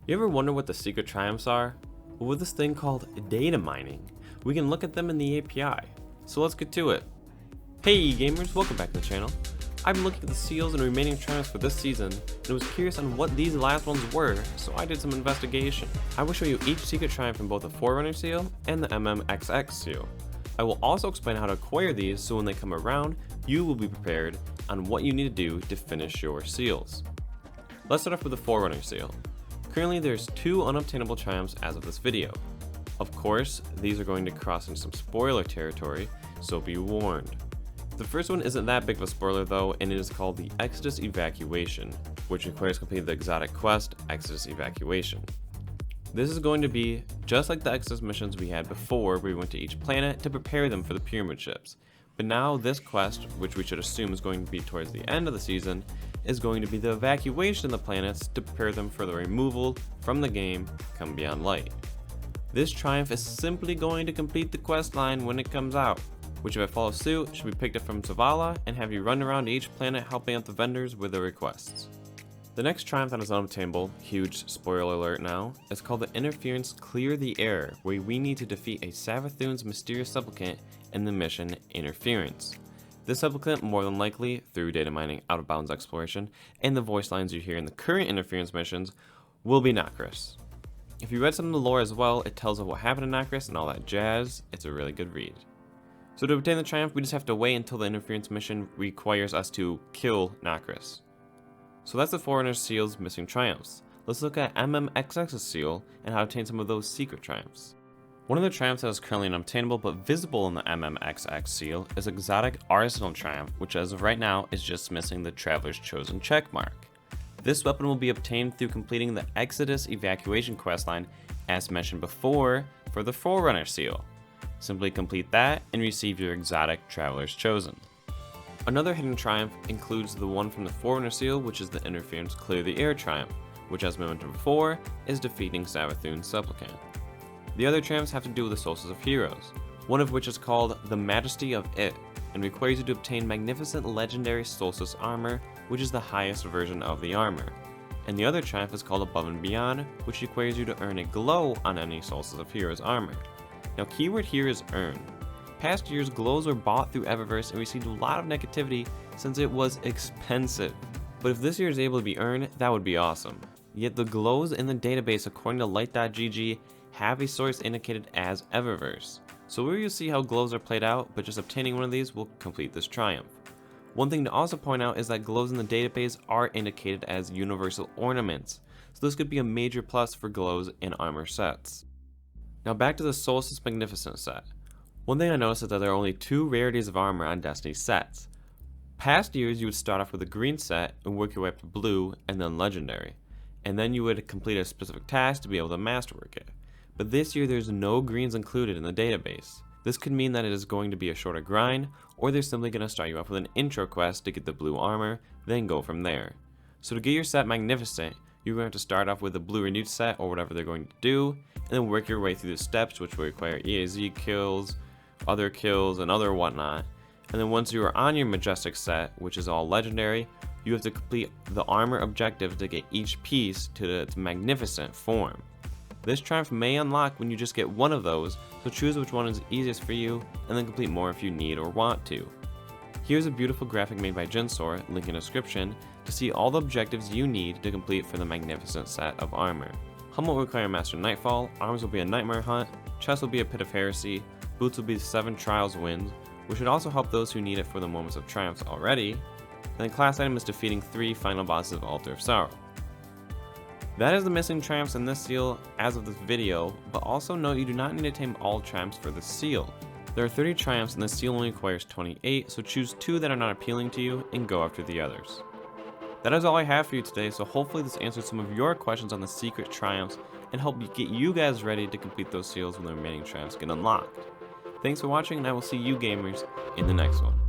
You ever wonder what the secret triumphs are? Well, with this thing called data mining, we can look at them in the API. So let's get to it. Hey gamers, welcome back to the channel. I've been looking at the seals and remaining triumphs for this season, and was curious on what these last ones were, so I did some investigation. I will show you each secret triumph in both the Forerunner seal and the MMXX seal. I will also explain how to acquire these so when they come around, you will be prepared on what you need to do to finish your seals. Let's start off with the Forerunner seal. Currently there's 2 unobtainable triumphs as of this video. Of course, these are going to cross into some spoiler territory, so be warned. The first one isn't that big of a spoiler though, and it is called the Exodus Evacuation, which requires completing the exotic quest, Exodus Evacuation. This is going to be just like the Exodus missions we had before, where we went to each planet to prepare them for the pyramid ships. But now this quest, which we should assume is going to be towards the end of the season, is going to be the evacuation of the planets to prepare them for the removal from the game come Beyond Light. This triumph is simply going to complete the quest line when it comes out, which if I follow suit should be picked up from Zavala and have you run around to each planet helping out the vendors with their requests. The next triumph that is unobtainable, huge spoiler alert now, is called the Interference Clear the Air, where we need to defeat a Savathun's mysterious supplicant in the mission Interference. This supplicant, more than likely, through data mining, out of bounds exploration, and the voice lines you hear in the current Interference missions, will be Nacris. If you read some of the lore as well, it tells of what happened to Nacris and all that jazz. It's a really good read. So to obtain the triumph, we just have to wait until the Interference mission requires us to kill Nacris. So that's the Forerunner seal's missing triumphs. Let's look at MMXX's seal and how to obtain some of those secret triumphs. One of the triumphs that is currently unobtainable but visible in the MMXX seal is Exotic Arsenal Triumph, which as of right now is just missing the Traveler's Chosen checkmark. This weapon will be obtained through completing the Exodus Evacuation questline as mentioned before for the Forerunner seal. Simply complete that and receive your exotic Traveler's Chosen. Another hidden triumph includes the one from the Forerunner seal, which is the Interference Clear the Air triumph, which as mentioned before is defeating Savathun's supplicant. The other triumphs have to do with the solstice of heroes, one of which is called the Majesty of It, and requires you to obtain magnificent legendary solstice armor, which is the highest version of the armor. And the other triumph is called Above and Beyond, which requires you to earn a glow on any solstice of heroes armor. Now keyword here is earn. Past years, glows were bought through Eververse and received a lot of negativity since it was expensive. But if this year is able to be earned, that would be awesome. Yet the glows in the database according to light.gg have a source indicated as Eververse. So we will see how glows are played out, but just obtaining one of these will complete this triumph. One thing to also point out is that glows in the database are indicated as universal ornaments, so this could be a major plus for glows in armor sets. Now back to the Solstice Magnificent set. One thing I noticed is that there are only 2 rarities of armor on Destiny sets. Past years you would start off with a green set and work your way up to blue and then legendary, and then you would complete a specific task to be able to masterwork it. But this year there's no greens included in the database. This could mean that it is going to be a shorter grind, or they're simply going to start you off with an intro quest to get the blue armor, then go from there. So to get your set magnificent, you're going to have to start off with the blue renewed set or whatever they're going to do, and then work your way through the steps which will require EAZ kills, other kills, and other whatnot. And then once you are on your majestic set, which is all legendary, you have to complete the armor objective to get each piece to its magnificent form. This triumph may unlock when you just get one of those, so choose which one is easiest for you, and then complete more if you need or want to. Here's a beautiful graphic made by Ginsor, link in description, to see all the objectives you need to complete for the magnificent set of armor. Helmet will require Master Nightfall, arms will be a Nightmare Hunt, chest will be a Pit of Heresy, boots will be 7 Trials Winds, which should also help those who need it for the moments of triumphs already, and the class item is defeating 3 final bosses of Altar of Sorrow. That is the missing triumphs in this seal as of this video, but also note you do not need to tame all triumphs for the seal. There are 30 triumphs and the seal only requires 28, so choose 2 that are not appealing to you and go after the others. That is all I have for you today, so hopefully this answers some of your questions on the secret triumphs and help get you guys ready to complete those seals when the remaining triumphs get unlocked. Thanks for watching, and I will see you gamers in the next one.